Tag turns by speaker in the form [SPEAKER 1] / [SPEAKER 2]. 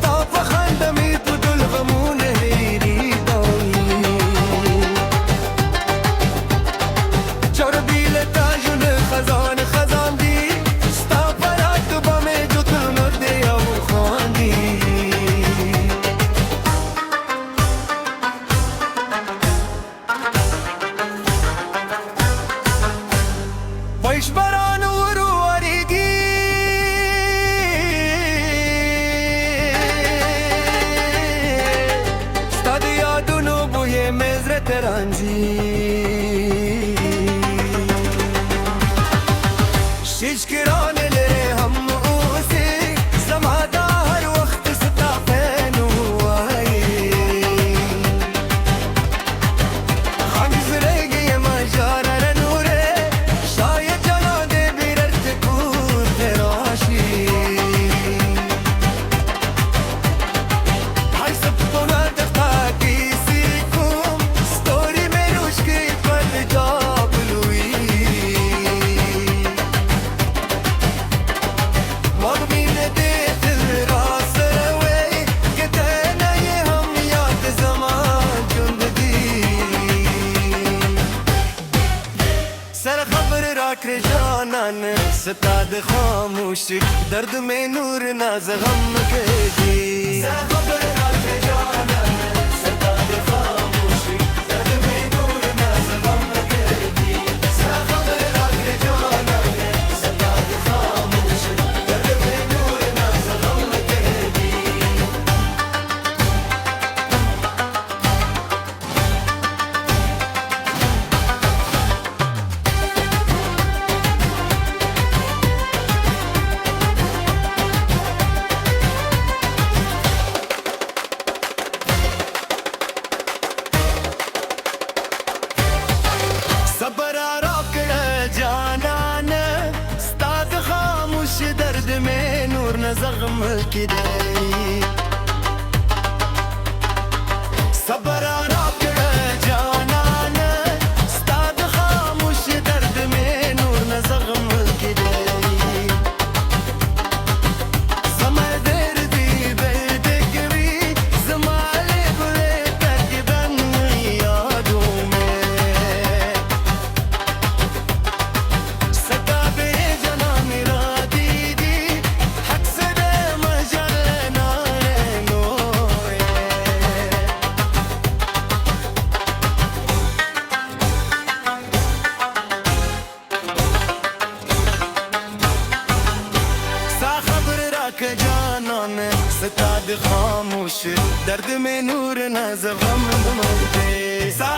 [SPEAKER 1] Stop behind them. Ranjhi शिशकिरान ले हम उसे समादा हर वक्त सता पैनू आई हंस रहेगी मजारा नूरे शायद जना दे बिरत कूर राशि हाय सबको ना दफा की सीखूं स्टोरी में रुश्की पल जाब लुई मगमीन दे दिल रास रवे कहते नहीं हम याद ज़मान जुंदगी सर खबर राख जानन सताद खामोश दर्द में नूर नाज गम के दी सर खबर राख जानन सताद खामोश दर्द में नूर नाज गम के दी सर खबर राख जानन सताद खामोश दर्द में नूर नाज गम के दी सबरा रोकड़ जानन स्ताद खामोश दर्द में नूर न जख्म की दे सबरा रोकड़ जानन स्ताद खामोश दर्द में नूर न जख्म की दे समय देर दी बेदिगरी ज़माने बुरे तकबन यादों में सका बे जना मेरा दीदी हक से दे मजल नारे नोए सा खबर रख जानन सताद खामोश दर्द में नूर न ज़ग़म दे सा